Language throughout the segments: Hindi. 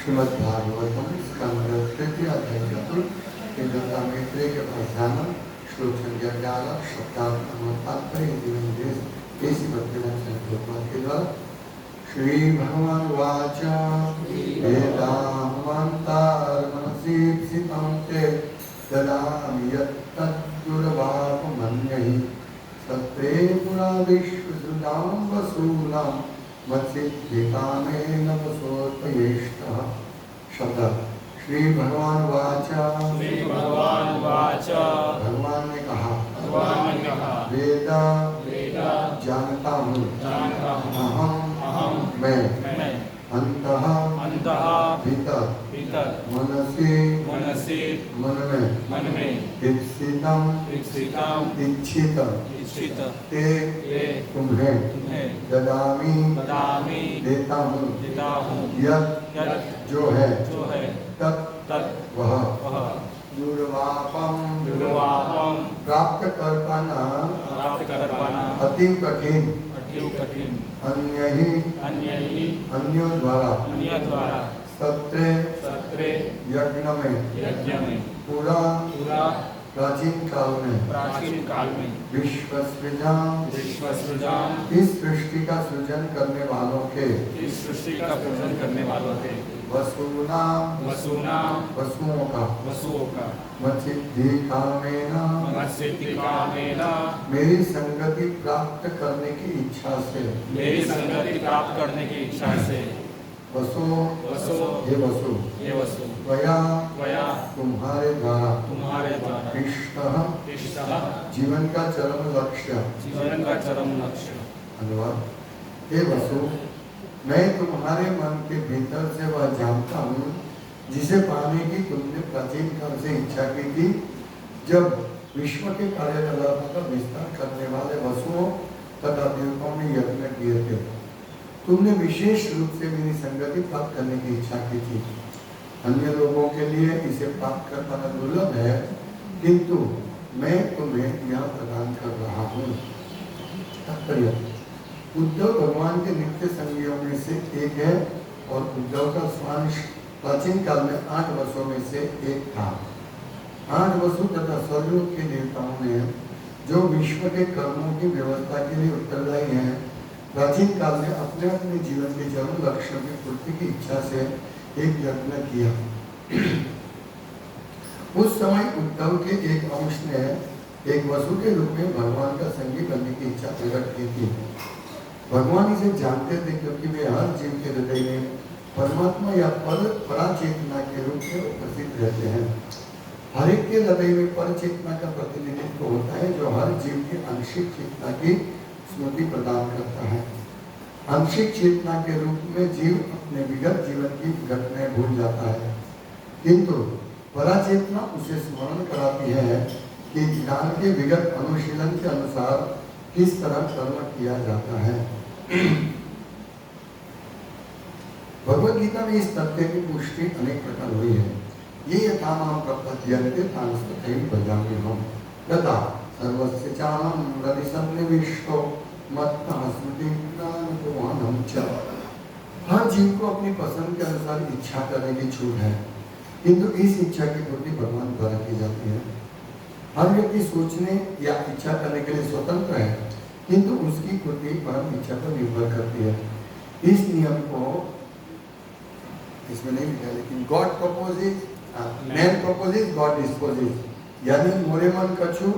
श्रीमद्भागवतम स्कंद तृतीय अध्याय चतुर्थ मैत्रेय के प्रधान श्लोक संख्या 11 शब्दात्मक इसी भक्तिनाथ के द्वारा श्री भगवान वाच वेदाहमन्तार्मनसीप्सितं ते ददामि यत्तद्दुर्वापमन्यैः सत्रे पुरा विश्वसृतां वसूनां मत्सिद्धिकामेन वसोत्पयेष्टः। शब्द श्री भगवान वाचा भगवान ने कहा वेदा जानता हूँ अहम मैं अंतः भीतर मनसी मन में इच्छित ते तुम्हें ददामी देता हूँ यत् जो है तत् वह दुर्वापम प्राप्त कर पाना अति कठिन अन्यों द्वारा सत्रे यज्ञ में पूरा प्राचीन काल में विश्व सृजन इस सृष्टि का सृजन करने वालों के वसुओं का मत्सिद्धि कामेन मेरी संगति प्राप्त करने की इच्छा से वसु ये वसु वया तुम्हारे द्वारा कृष्ण जीवन का चरम लक्ष्य अनुवाद हे वसु मैं तुम्हारे मन के भीतर से वह जानता हूँ जिसे पाने की तुमने प्राचीन काल से इच्छा की थी जब विश्व के कार्यकलापों का विस्तार करने वाले वसुओं तथा देवताओं ने यज्ञ किए थे। तुमने विशेष रूप से मेरी संगति प्राप्त करने की इच्छा की थी। अन्य लोगों के लिए इसे प्राप्त कर पाना दुर्लभ है किंतु मैं तुम्हें यह प्रदान कर रहा हूँ। तात्पर्य उद्धव भगवान के नित्य संगियों में से एक है और उद्धव का स्वांश प्राचीन काल में 8 वसुओं में से एक था। 8 वसु तथा स्वर्गलोक के देवताओं ने जो विश्व के कर्मों की व्यवस्था के लिए उत्तरदायी हैं प्राचीन काल में अपने अपने जीवन के जन्म लक्ष्यों की पूर्ति की इच्छा से एक यज्ञ किया। उस समय उद्धव के एक अंश ने एक वसु के रूप में भगवान का संगी बनने की इच्छा प्रकट की थी। भगवान इसे जानते थे क्योंकि वे हर जीव के हृदय में परमात्मा या पराचेतना के रूप में उपस्थित रहते हैं। हर एक के हृदय में परचेतना का प्रतिनिधित्व होता है जो हर जीव की आंशिक चेतना की स्मृति प्रदान करता है। आंशिक चेतना के रूप में जीव अपने विगत जीवन की घटनाएं भूल जाता है किंतु पराचेतना उसे स्मरण कराती है कि ज्ञान के विगत अनुशीलन के अनुसार किस तरह कर्म किया जाता है। भगवद गीता में इस तथ्य की पुष्टि अनेक प्रकार हुई है। ये यथा माम प्रपद्यन्ते तांस्तथैव भजामि हम तथा सर्वस्य चाहं हृदि सन्निविष्टो मत्तः स्मृतिज्ञानपोहनं च। हर जीव को अपनी पसंद के अनुसार इच्छा करने की छूट है किंतु इस इच्छा की पूर्ति भगवान द्वारा की जाती है। हर व्यक्ति सोचने या इच्छा करने के लिए स्वतंत्र है किंतु उसकी पूर्ति परम इच्छा पर निर्भर करती है। इस नियम को इसमें नहीं लिखा लेकिन God proposes man proposes God disposes यानी मोरे मन कछु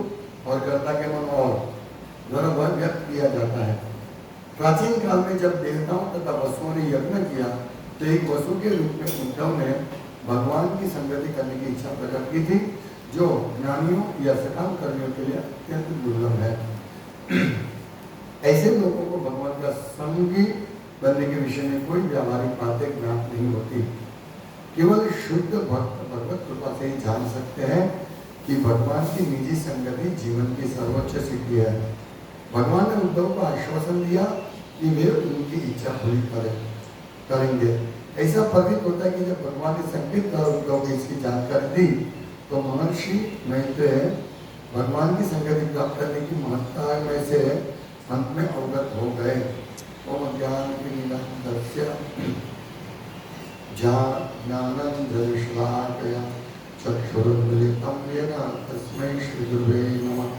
और कर्ता के मन और दोनों व्यक्त किया जाता है। प्राचीन काल में जब देवताओं तथा वसुओं ने यज्ञ किया तो एक वसु के रूप में उद्धव ने भगवान की संगति करने की इच्छा प्रकट की थी जो ज्ञानियों या सकाम कर्मियों के लिए अत्यंत दुर्लभ है। ऐसे लोगों को भगवान का संगी बनने के विषय में कोई व्यावहारिक बातें ज्ञात नहीं होती। केवल शुद्ध भक्त भगवत कृपा से ही जान सकते हैं कि भगवान की निजी संगति जीवन की सर्वोच्च सिद्धि है। भगवान ने उद्धव को आश्वासन दिया कि वे उनकी इच्छा पूरी करेंगे। ऐसा प्रतीत होता है कि जब भगवान ने संकेत कर उद्धव को इसकी जानकारी दी तो महर्षि मैत्रेय भगवान की संगति प्राप्त करने की महत्ता में से अंत में अवगत हो गए। ओम ज्ञान ज्ञानानन्दशलाकया चक्षुरुन्मिलितं येन तस्मै श्रीगुरुवे नमः।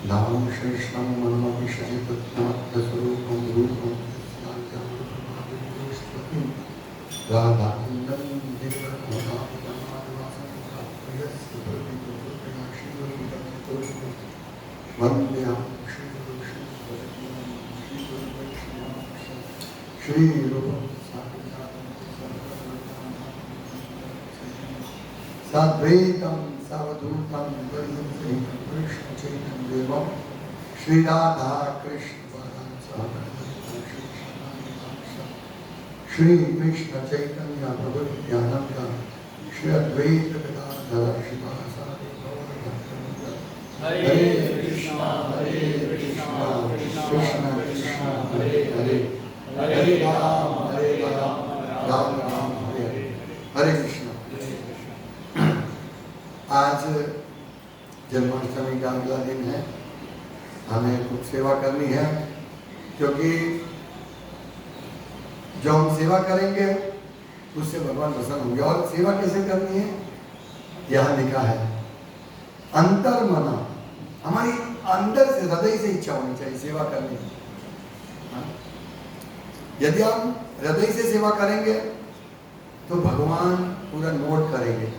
नाम श्रेष्ठं मनमपि शशितत्त्वमर्थस्वरूपं रूपं वन्देऽहं श्रीरूपं साद्वैतं सावधूतं कृष्णचैतन्यं देवं श्रीराधा कृष्ण श्री कृष्ण चैतन्य प्रभु नित्यानंद श्री अद्वैत गदाधर श्रीवासादि गौरभक्तवृंद। हरे कृष्णा कृष्ण कृष्ण हरे हरे हरे राम राम राम हरे हरे। हरे कृष्ण। आज जन्माष्टमी का अगला दिन है, हमें कुछ सेवा करनी है, क्योंकि जो हम सेवा करेंगे उससे भगवान प्रसन्न होंगे। और सेवा कैसे करनी है यहाँ लिखा है, अंतर मना, हमारी अंदर से हृदय से इच्छा होनी चाहिए सेवा करने की। यदि हम हृदय से सेवा करेंगे तो भगवान पूरा नोट करेंगे।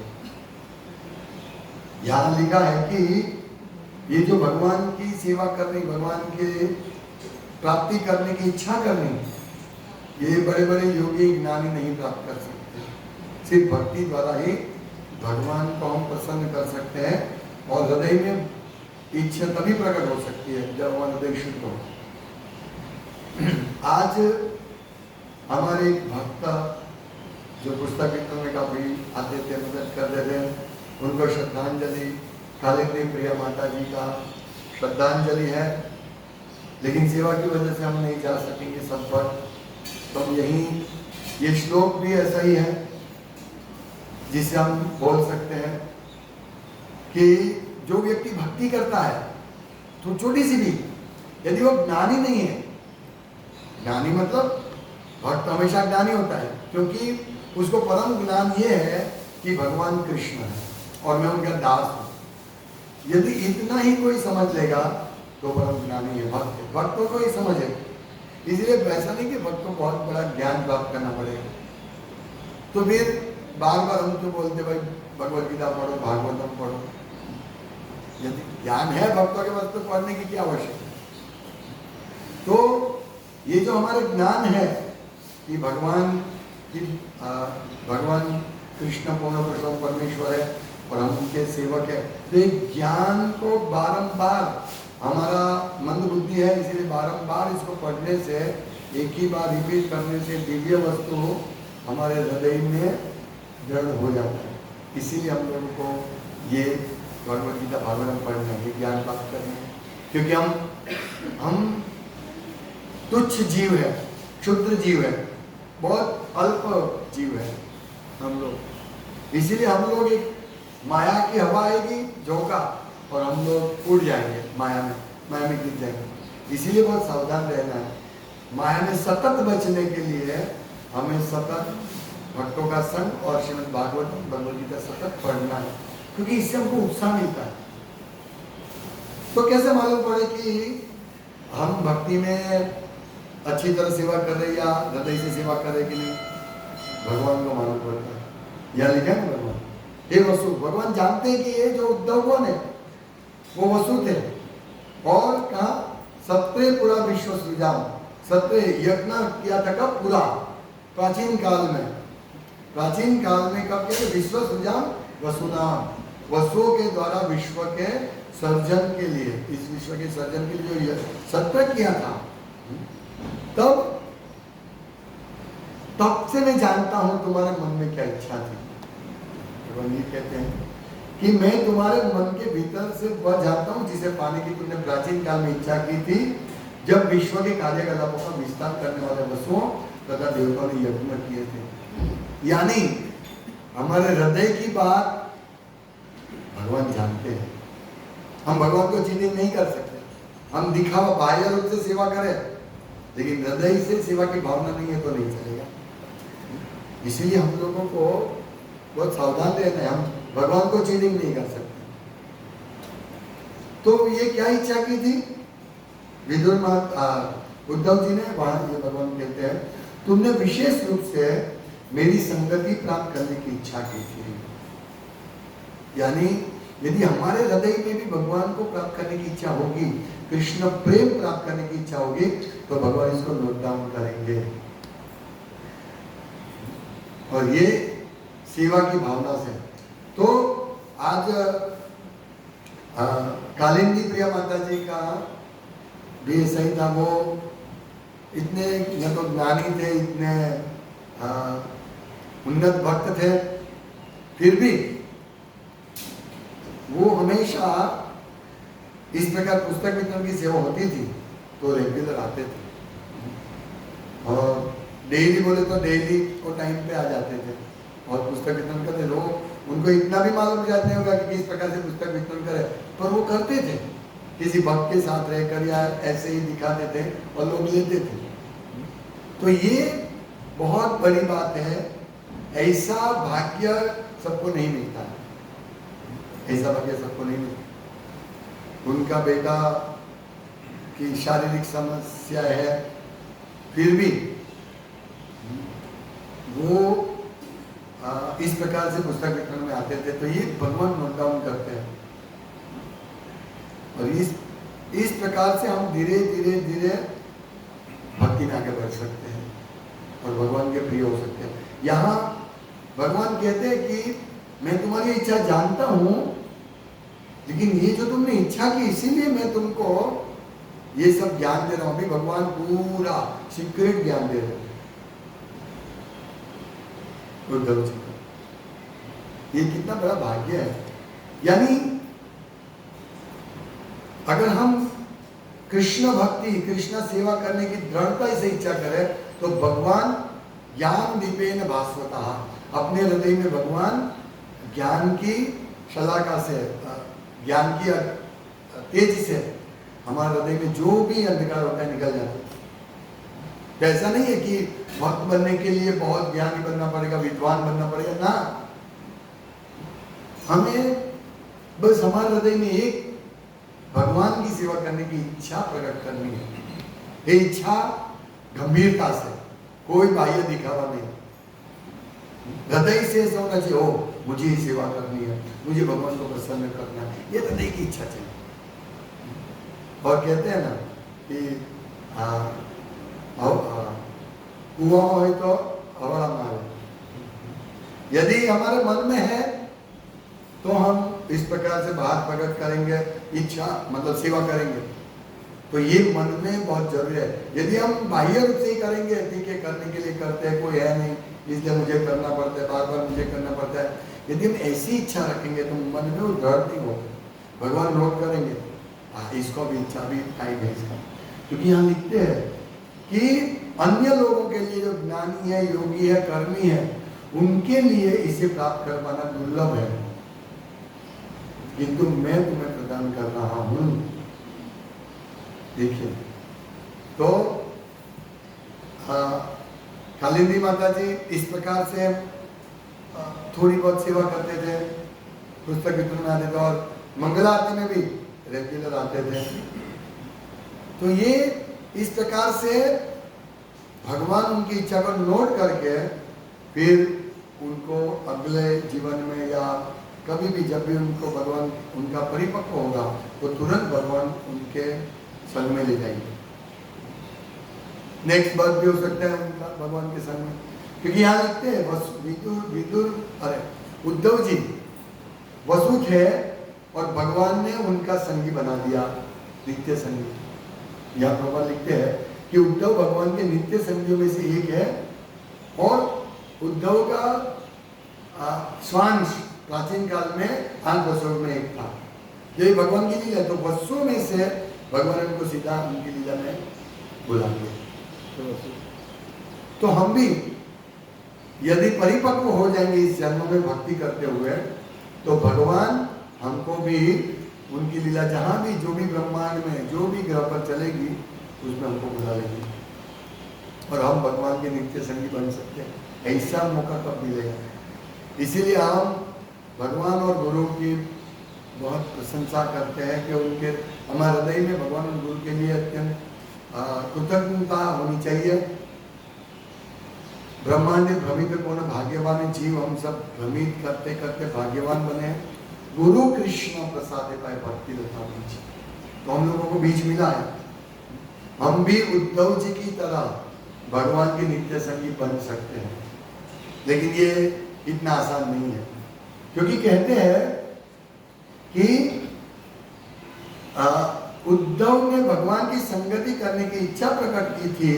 यहाँ लिखा है कि ये जो भगवान की सेवा करनी, भगवान के प्राप्ति करने की इच्छा करनी, ये बड़े बड़े योगी ज्ञानी नहीं प्राप्त कर सकते। सिर्फ भक्ति द्वारा ही भगवान को हम प्रसन्न कर सकते हैं, और हृदय में इच्छा तभी प्रकट हो सकती है जब वह हृदय शुद्ध हो। आज हमारे एक भक्त जो पुस्तक कीर्तन में काफी आते थे, मदद करते थे, उनको श्रद्धांजलि, कालिंदी प्रिया माता जी का श्रद्धांजलि है, लेकिन सेवा की वजह से हम नहीं जा सकेंगे सब पर। तो यही ये श्लोक भी ऐसा ही है जिसे हम बोल सकते हैं कि जो व्यक्ति भक्ति करता है तो छोटी सी भी, यदि वो ज्ञानी नहीं है, ज्ञानी मतलब भक्त हमेशा ज्ञानी होता है, क्योंकि उसको परम ज्ञान ये है कि भगवान कृष्ण है और मैं उनका दास हूं। यदि इतना ही कोई समझ लेगा तो परम ज्ञानी है, भक्त है। भक्तों को ही समझे, इसलिए वैसा नहीं कि भक्त को बहुत बड़ा ज्ञान प्राप्त करना पड़ेगा। तो फिर बार बार हम तो बोलते भाई भगवत गीता पढ़ो, भागवतम पढ़ो। यदि ज्ञान है भक्तों के पास तो पढ़ने की क्या आवश्यकता। तो ये जो हमारे ज्ञान है कि भगवान कृष्ण पूर्ण पुरुषोत्तम परमेश्वर है और हम उनके सेवक है, तो एक ज्ञान को बारंबार, हमारा मंद बुद्धि है इसलिए बारंबार इसको पढ़ने से, एक ही बार रिपीट करने से दिव्य वस्तु हमारे हृदय में दृढ़ हो जाता है। इसीलिए हम लोगों को ये भगवत गीता भागवतम पढ़ना है, ज्ञान प्राप्त करना है, क्योंकि हम तुच्छ जीव है, क्षुद्र जीव है, बहुत अल्प जीव है हम लोग। इसीलिए हम लोग एक माया की हवा आएगी झोंका और हम लोग उड़ जाएंगे, माया में गिर जाएंगे। इसीलिए बहुत सावधान रहना है। माया में सतत बचने के लिए हमें सतत भक्तों का संग और श्रीमद् भागवतम भगवद गीता सतत पढ़ना है, क्योंकि इससे हमको उत्साह मिलता है। तो कैसे मालूम पड़े कि हम भक्ति में अच्छी तरह सेवा कर रहे या हृदय से सेवा कर रहे कि नहीं? भगवान को मालूम पड़ता है। यह लिखा है भगवान, हे वसु, भगवान जानते हैं कि ये जो उद्धव कौन है, वो वसु थे। और कहा सत्रे पूरा विश्व सृजाम, सत्रे यज्ञ किया था कब? पूरा प्राचीन काल में कब किया? विश्व सृजाम वसुनाम, वसुओं के द्वारा विश्व के सर्जन के लिए, इस विश्व के सर्जन के लिए जो सत्य किया था, तब से मैं जानता हूं तुम्हारे मन में क्या इच्छा थी। भगवान ये कहते हैं कि मैं तुम्हारे मन के भीतर से वह जानता हूं जिसे पाने की तुमने प्राचीन काल में इच्छा की थी, जब विश्व के कार्यकलापों का विस्तार करने वाले वसुओं तथा देवताओं ने यज्ञ किए थे। यानी हमारे हृदय की बात भगवान जानते हैं। हम भगवान को चिन्हित नहीं कर सकते। हम दिखावा बाह्य रूप से सेवा करें, लेकिन हृदय से सेवा की भावना नहीं है तो नहीं चलेगा। इसीलिए हम लोगों को बहुत सावधान रहना है, हम भगवान को चीटिंग नहीं कर सकते। तो ये क्या इच्छा की थी उद्धव जी ने? वहां ये भगवान कहते हैं, तुमने विशेष रूप से मेरी संगति प्राप्त करने की इच्छा की थी। यानी यदि हमारे हृदय में भी भगवान को प्राप्त करने की इच्छा होगी, कृष्ण प्रेम प्राप्त करने की इच्छा होगी, तो भगवान इसको नोट डाउन करेंगे। और ये सेवा की भावना से। तो आज कालिंदी प्रिया माता जी का भी सही था। वो इतने न तो ज्ञानी थे, इतने उन्नत भक्त थे, फिर भी वो हमेशा इस प्रकार पुस्तक वितरण की सेवा होती थी तो रेगुलर आते थे, और डेली बोले तो डेली को टाइम पे आ जाते थे और पुस्तक वितरण करते। लोग उनको इतना भी मालूम जाते होगा कि किस प्रकार से पुस्तक वितरण करे, पर वो करते थे, किसी भक्त के साथ रहकर या ऐसे ही दिखाते थे और लोग लेते थे। तो ये बहुत बड़ी बात है, ऐसा भाग्य सबको नहीं मिलता है, ऐसा भाग्य सबको नहीं मिलता। उनका बेटा की शारीरिक समस्या है, फिर भी वो इस प्रकार से पुस्तक वितरण में आते थे। तो ये भगवान नोट डाउन करते हैं, और इस प्रकार से हम धीरे धीरे धीरे भक्ति में आगे बढ़ सकते हैं और भगवान के प्रिय हो सकते हैं। यहाँ भगवान कहते हैं कि मैं तुम्हारी इच्छा जानता हूं, लेकिन ये जो तुमने इच्छा की इसीलिए मैं तुमको ये सब ज्ञान दे रहा हूं। अभी भगवान पूरा सीक्रेट ज्ञान दे रहे हैं उद्धव जी को। ये कितना बड़ा भाग्य है। यानी अगर हम कृष्ण भक्ति, कृष्ण सेवा करने की दृढ़ता से इच्छा करें तो भगवान ज्ञान दीपेन भास्वता, अपने हृदय में भगवान ज्ञान की शलाका से, ज्ञान की तेज से हमारे हृदय में जो भी अंधकार होता है निकल जाता है। ऐसा नहीं है कि भक्त बनने के लिए बहुत ज्ञानी बनना पड़ेगा, विद्वान बनना पड़ेगा ना। हमें बस हमारे हृदय में एक भगवान की सेवा करने की इच्छा प्रकट करनी है। ये इच्छा गंभीरता से, कोई बाह्य दिखावा नहीं, हृदय से ऐसा होना चाहिए, ओ मुझे ही सेवा करनी है, मुझे भगवान को प्रसन्न करना है, ये हृदय की इच्छा चाहिए। और कहते हैं ना कि कुआं हो तो हवा मारे। यदि हमारे मन में है तो हम इस प्रकार से बात प्रकट करेंगे, इच्छा मतलब सेवा करेंगे, तो ये मन में बहुत जरूरी है। यदि हम बाह्य रूप से ही करेंगे, ठीक है करने के लिए करते हैं, कोई है नहीं इसलिए मुझे करना पड़ता है, बार बार मुझे करना पड़ता है, यदि हम ऐसी इच्छा रखेंगे तो मन में वो दृढ़ नहीं होगा। भगवान नोट करेंगे, इसको भी इच्छा भी टाइम है इसका। क्योंकि यहाँ लिखते हैं कि अन्य लोगों के लिए जो ज्ञानी है, योगी है, कर्मी है, उनके लिए इसे प्राप्त कर पाना दुर्लभ है, किंतु मैं तुम्हें प्रदान कर रहा हूं। देखिए, तो कालिंदी माता जी इस प्रकार से थोड़ी बहुत सेवा करते थे, पुस्तक वितरण में आते थे और मंगला आरती में भी रेगुलर आते थे। तो ये इस प्रकार से भगवान उनकी इच्छा को नोट करके फिर उनको अगले जीवन में या कभी भी जब भी उनको भगवान उनका परिपक्व होगा तो तुरंत भगवान उनके संग में ले जाएंगे। नेक्स्ट बर्थ भी हो सकता है उनका भगवान के संग में, क्योंकि यहाँ लिखते हैं उद्धव जी वसु थे और भगवान ने उनका संगी बना दिया, नित्य संगी। यहाँ भगवान लिखते हैं कि उद्धव भगवान के नित्य संगियों में से एक है और उद्धव का स्वांश प्राचीन काल में आंख वसु में एक था। यही भगवान की लीला, तो वसु में से भगवान उनको सीधा उनकी लीला में बुला लिया। तो हम भी यदि परिपक्व हो जाएंगे इस जन्म में भक्ति करते हुए, तो भगवान हमको भी उनकी लीला जहां भी जो भी ब्रह्मांड में जो भी ग्रह पर चलेगी उसमें हमको बुला लेंगे और हम भगवान के नित्य संगी बन सकते हैं। ऐसा मौका कब मिलेगा? इसीलिए हम भगवान और गुरु की बहुत प्रशंसा करते हैं कि उनके हमारे हृदय में भगवान और गुरु के लिए अत्यंत कृतज्ञता होनी चाहिए। ब्रह्मांड भ्रमित कौन भाग्यवान जीव, हम सब भ्रमित करते करते भाग्यवान बने हैं। गुरु कृष्ण प्रसाद पाए भक्ति लता बीच, तो हम लोगों को बीच मिला है। हम भी उद्धव जी की तरह भगवान के नित्य संगी बन सकते हैं, लेकिन ये इतना आसान नहीं है, क्योंकि कहते हैं कि उद्धव ने भगवान की संगति करने की इच्छा प्रकट की थी,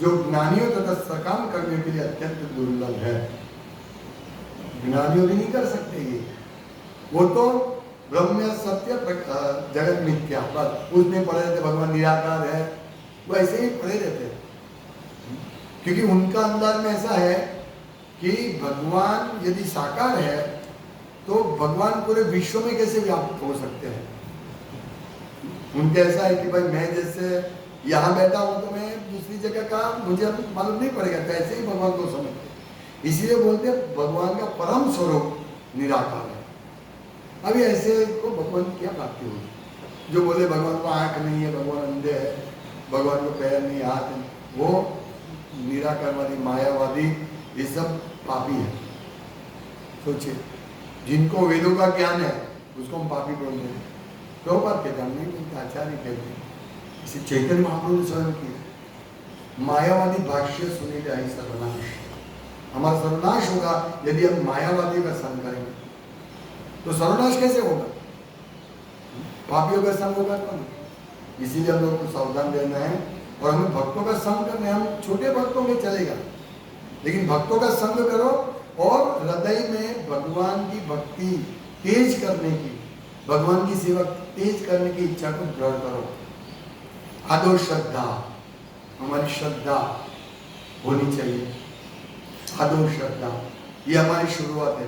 जो ज्ञानियों तथा सकाम करने के लिए अत्यंत दुर्लभ है। ज्ञानियों भी नहीं कर सकते ये, वो तो ब्रह्म सत्य जगत मिथ्या, बस उसमें पड़े रहते, भगवान निराकार है, वो ऐसे ही पड़े रहते हैं। क्योंकि उनका अंदर में ऐसा है कि भगवान यदि साकार है तो भगवान पूरे विश्व में कैसे व्याप्त हो सकते हैं। उनके ऐसा है कि भाई मैं जैसे यहाँ बैठा हूँ तो मैं दूसरी जगह का मुझे मालूम नहीं पड़ेगा, तो ऐसे ही भगवान को समझते। इसीलिए बोलते हैं भगवान का परम स्वरूप निराकार है। अभी ऐसे को भगवान की क्या प्राप्ति होगी? जो बोले भगवान को आंख नहीं है, भगवान अंधे है, भगवान को पैर नहीं, हाथ नहीं, वो निराकारवादी मायावादी, ये सब पापी है। सोचिए, जिनको वेदों का ज्ञान है उसको हम पापी बोलते हैं। क्यों बात कहते हैं? नहीं बोलते, आचार्य कहते हैं। इसे चैतन्य महाप्रभु ने स्वयं किया। मायावादी भाष्य सुनेगा ही सर्वनाश, हमारा सर्वनाश होगा यदि हम मायावादी का संग करेंगे। तो सर्वनाश कैसे होगा? पापियों का संग होगा तो नहीं। इसीलिए हम लोग को सावधान रहना है और हमें भक्तों का संग करना है। हम छोटे भक्तों में चलेगा, लेकिन भक्तों का संग करो और हृदय में भगवान की भक्ति तेज करने की, भगवान की सेवा तेज करने की इच्छा को दृढ़ करो। आदो श्रद्धा, हमारी श्रद्धा होनी चाहिए। आदो श्रद्धा, ये हमारी शुरुआत है।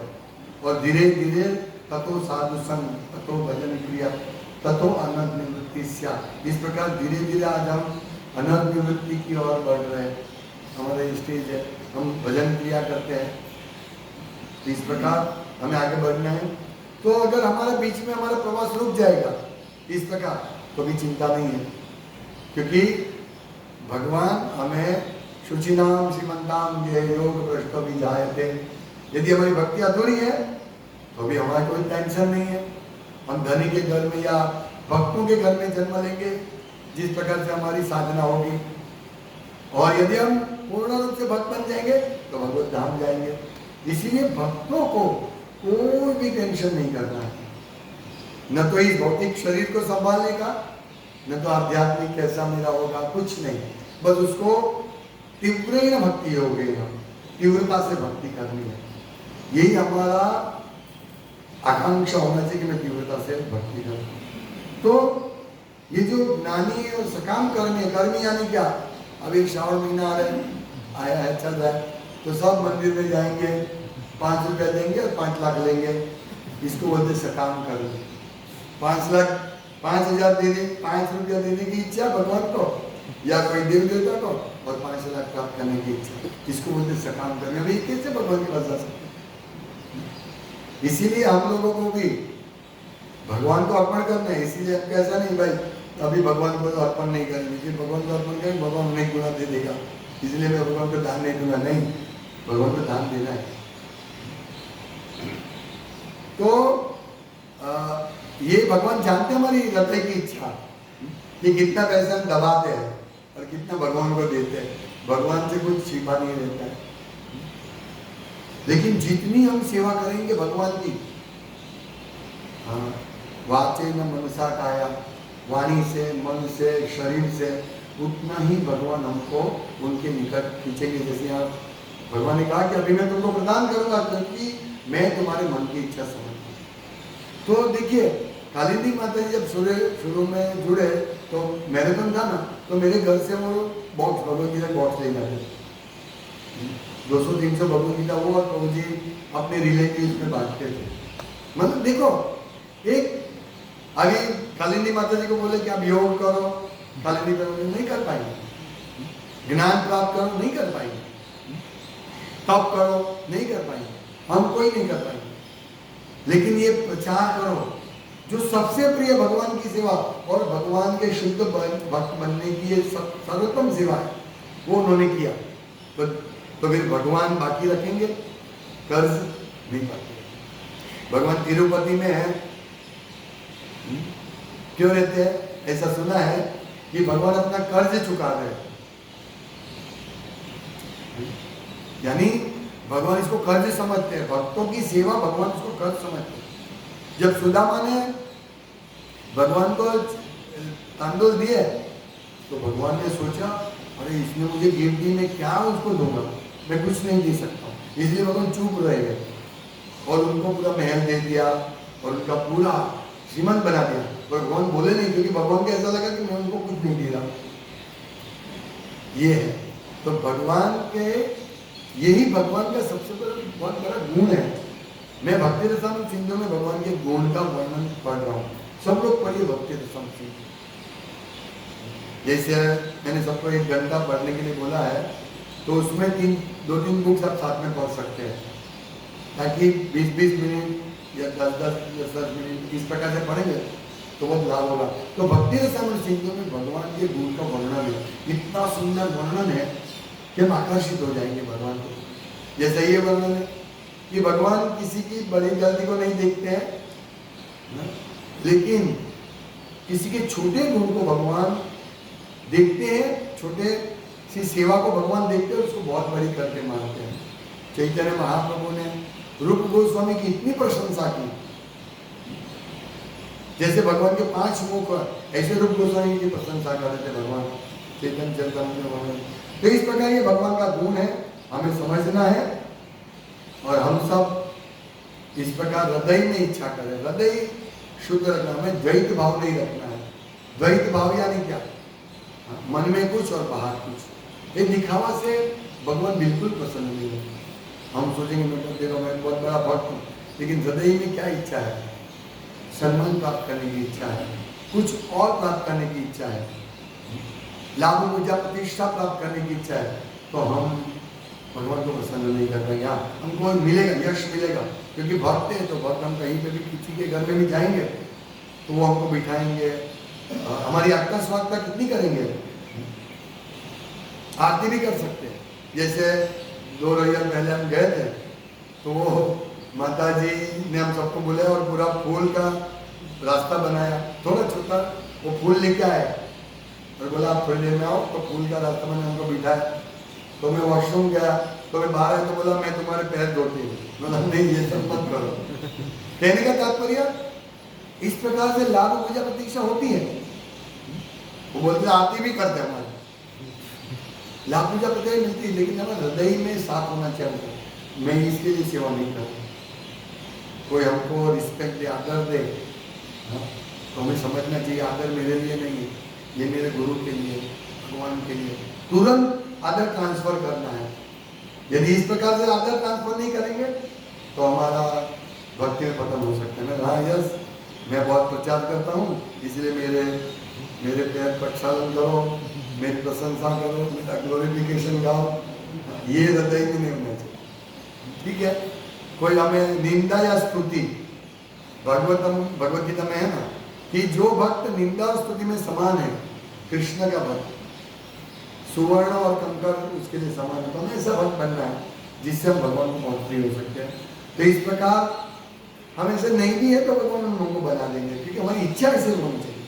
और धीरे धीरे ततो साधु संग, ततो भजन क्रिया, ततो अनंत निवृत्ति स्या। इस प्रकार धीरे धीरे आज हम अनंत निवृत्ति की ओर बढ़ रहे हैं। हमारा स्टेज है, हम भजन क्रिया करते हैं। इस प्रकार हमें आगे बढ़ना है। तो अगर हमारे बीच में हमारा प्रवास रुक जाएगा इस प्रकार, तो भी चिंता नहीं है, क्योंकि भगवान हमें शुचिनाम श्रीमंताम ये योग भ्रष्ट भी जायते। यदि हमारी भक्ति अधूरी है तो भी हमारा कोई टेंशन नहीं है। हम धनी के घर में या भक्तों के घर में जन्म लेंगे, जिस प्रकार से हमारी साधना होगी। और यदि हम पूर्ण रूप से भक्त बन जाएंगे तो भगवत धाम जाएंगे। इसीलिए भक्तों को कोई भी टेंशन नहीं करना है, न तो इस भौतिक शरीर को संभालने का, न तो आध्यात्मिक कैसा मेरा होगा, कुछ नहीं। बस उसको तीव्र भक्ति हो गई, हम तीव्रता से भक्ति करनी है। यही हमारा आकांक्षा होना चाहिए कि मैं तीव्रता से भक्ति करूं। तो ये जो ज्ञानी और सकाम कर्मी, कर्मी यानी क्या? अभी श्रावण महीना आया है, चल रहा है, तो सब मंदिर में जाएंगे, 5 रुपया देंगे और 5 लाख लेंगे। इसको बोलते सकाम कर्मी। 5 लाख 5,000 देने, 5 रुपया देने की इच्छा भगवान को या कोई देव देवता को, और 5 लाख प्राप्त करने की इच्छा, इसको बोलते सकाम कर्मी। अभी कैसे भगवान के पास जा सकते? इसीलिए हम लोगों को भी भगवान को अर्पण करना है। इसीलिए ऐसा नहीं भाई अभी भगवान को अर्पण नहीं करेंगे, भगवान को अर्पण करेंगे भगवान नहीं गुना दे देगा, इसलिए मैं भगवान को दान नहीं दूंगा। नहीं, भगवान को दान देना है। तो ये भगवान जानते हैं हमारी हृदय की इच्छा कि कितना पैसा हम दबाते हैं और कितना भगवान को देते हैं। भगवान से कुछ छिपा नहीं रहता है। लेकिन जितनी हम सेवा करेंगे भगवान की, वाचे न मनसा काया, वाणी से, मन से, शरीर से, उतना ही भगवान हमको उनके निकट खींचेंगे। जैसे यहाँ भगवान ने कहा कि अभी मैं तुमको प्रदान करूंगा क्योंकि मैं तुम्हारे मन की इच्छा समझता हूँ। तो देखिए कालिंदी माता जी जब शुरू में जुड़े तो मैराथन था ना, तो मेरे घर से वो बॉक्स भगवत गीता बॉक्स ले जाते, 200-300 भगवत गीता वो और प्रभु जी अपने रिलेटिव में बांटते थे। मतलब देखो, एक अभी कालिंदी माता जी को बोले कि आप योग करो, कालिंदी करो, नहीं कर पाएंगे। ज्ञान प्राप्त करो, नहीं कर पाएंगे। तप करो, नहीं कर पाएंगे, हम कोई नहीं कर पाएंगे। लेकिन ये प्रचार करो, जो सबसे प्रिय भगवान की सेवा और भगवान के शुद्ध भक्त बनने की ये सर्वोत्तम सेवा है, वो उन्होंने किया। तो फिर भगवान बाकी रखेंगे, कर्ज नहीं पाते। भगवान तिरुपति में है, क्यों रहते हैं? ऐसा सुना है कि भगवान अपना कर्ज चुका रहे हैं, यानी भगवान इसको कर्ज समझते हैं। भक्तों की सेवा भगवान इसको कर्ज समझते हैं। जब सुदामा ने भगवान को तांडुल दिए तो भगवान ने सोचा, अरे इसने मुझे गिफ्ट दी, मैं क्या उसको दूंगा, मैं कुछ नहीं दे सकता हूँ। इसलिए भगवान चुप रह गए और उनको पूरा महल दे दिया और उनका पूरा श्रीमंत बना दिया। भगवान बोले नहीं, क्योंकि भगवान को ऐसा लगा कि मैं उनको कुछ नहीं दे रहा। ये है तो भगवान के, यही भगवान का सबसे बहुत बड़ा गुण है। मैं भक्ति रसायन सिंधु में भगवान के गुण का वर्णन पढ़ रहा हूँ, सब लोग पढ़िए भक्ति रसायन सिंधु। जैसे मैंने सबको 1 घंटा पढ़ने के लिए बोला है, तो उसमें 2-3 बुक्स आप साथ में पढ़ सकते हैं, ताकि 20-20 मिनट या 10-10 मिनट इस प्रकार से पढ़ेंगे तो बहुत लाभ होगा। तो भक्ति रसायन सिंधु में भगवान के गुण का वर्णन है, इतना सुंदर वर्णन है कि हम आकर्षित हो जाएंगे भगवान को। जैसा ये वर्णन है कि भगवान किसी की बड़ी गलती को नहीं देखते हैं, लेकिन किसी के छोटे गुण को भगवान देखते हैं, छोटे सी सेवा को भगवान देखते हैं, उसको बहुत बड़ी करके मानते हैं। चैतन्य महाप्रभु ने रूप गोस्वामी की इतनी प्रशंसा की, जैसे भगवान के 5 मुख, ऐसे रूप गोस्वामी की प्रशंसा कर रहे थे भगवान चैतन्य चरितामृत। तो इस प्रकार ये भगवान का गुण है, हमें समझना है और हम सब इस प्रकार हृदय में इच्छा करें। हृदय शुद्ध रखना, हमें द्वैत भाव नहीं रखना है। द्वैत भाव यानी क्या? मन में कुछ और बाहर कुछ। ये दिखावा से भगवान बिल्कुल पसंद नहीं है। हम सोचेंगे मैं तो देखो मैं बहुत बड़ा भक्त हूँ, लेकिन हृदय में क्या इच्छा है? सम्मान प्राप्त करने की इच्छा है, कुछ और प्राप्त करने की इच्छा है, लाभ पूजा प्रतिष्ठा प्राप्त करने की इच्छा है, तो हम भगवान को पसंद नहीं कर पाएंगे। हाँ, हमको मिलेगा, यश मिलेगा, क्योंकि भक्त है तो भक्त हम कहीं पे भी किसी के घर में भी जाएंगे तो वो हमको बिठाएंगे, हमारी आज्ञा स्वागता कितनी करेंगे, आरती भी कर सकते हैं। जैसे 2 रोज पहले हम गए थे तो वो माता जी ने हम सबको बुलाया और पूरा फूल का रास्ता बनाया, थोड़ा छोटा, वो फूल लेके आए और बोला आप थोड़ी देर में आओ, तो फूल का रास्ता मैंने हमको बिठाया। तो मैं वॉशरूम गया तो मैं बाहर आया तो बोला मैं तुम्हारे पैर धोती हूँ, बोला नहीं ये सब मत करो। कहने का तात्पर्य इस प्रकार से लाभ पूजा प्रतीक्षा होती है। वो बोलते आरती भी करते हमारे, लाभ पूजा प्रतीक्षा मिलती है, लेकिन हमारे हृदय में साफ होना चाहिए। मैं इसके लिए सेवा नहीं करता, कोई हमको रिस्पेक्ट दे, आदर दे, तो हमें समझना चाहिए आदर मेरे लिए नहीं है, ये मेरे गुरु के लिए, भगवान के लिए। तुरंत आदर ट्रांसफर करना है। यदि इस प्रकार से आदर ट्रांसफर नहीं करेंगे तो हमारा भक्ति में पतन हो सकता है। हाँ यस, मैं बहुत प्रचार करता हूँ, इसलिए मेरे पैर प्रक्षालन करो, मेरी प्रशंसा करो, मेरा ग्लोरिफिकेशन गाओ, ये हृदय में नहीं होना चाहिए। ठीक है, कोई हमें निंदा या स्तुति, भगवत गीता में है ना कि जो भक्त निंदा और स्तुति में समान है, कृष्ण का भक्त सुवर्ण और कंकर उसके लिए समान है। तो हमें ऐसा भक्त बनना है जिससे हम भगवान को बहुत प्रिय हो सकते हैं। तो इस प्रकार हम ऐसे नहीं भी है तो भगवान हम लोगों को बना देंगे, क्योंकि हमारी इच्छा ऐसे होनी चाहिए।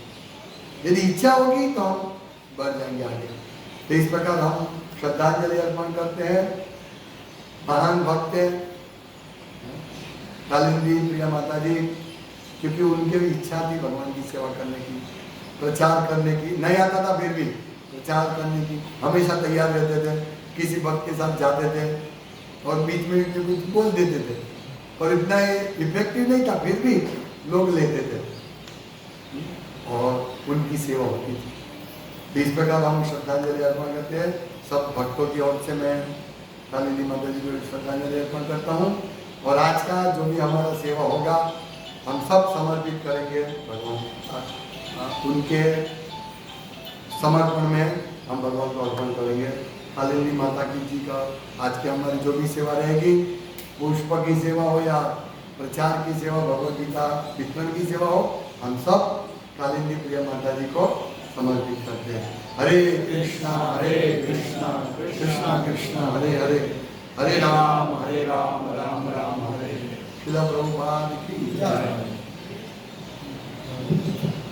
यदि इच्छा होगी तो हम बढ़ जाएंगे आगे। तो इस प्रकार हम श्रद्धांजलि अर्पण करते हैं। महान भक्त है कालिंदी प्रिया माता जी, क्योंकि उनकी भी इच्छा थी भगवान की सेवा करने की, प्रचार करने की। नहीं आता था फिर भी प्रचार करने की, हमेशा तैयार रहते थे, किसी भक्त के साथ जाते थे और बीच में कुछ बोल देते थे, और इतना इफेक्टिव नहीं था, फिर भी लोग लेते थे और उनकी सेवा होती थी। तो इस प्रकार हम श्रद्धांजलि अर्पण करते हैं। सब भक्तों की ओर से मैं कालिंदी माता जी को श्रद्धांजलि अर्पण करता हूँ। और आज का जो भी हमारा सेवा होगा हम सब समर्पित करेंगे भगवान, उनके समर्पण में हम भगवान को अर्पण करेंगे। कालिंदी माता की जी का आज की हमारी जो भी सेवा रहेगी, पुष्प की सेवा हो या प्रचार की सेवा, भगवद गीता वितरण की सेवा हो, हम सब कालिंदी प्रिय माता जी को समर्पित करते हैं। हरे कृष्णा कृष्णा कृष्णा हरे हरे, हरे राम राम राम हरे हरे। शिला प्रभुपाद की जय।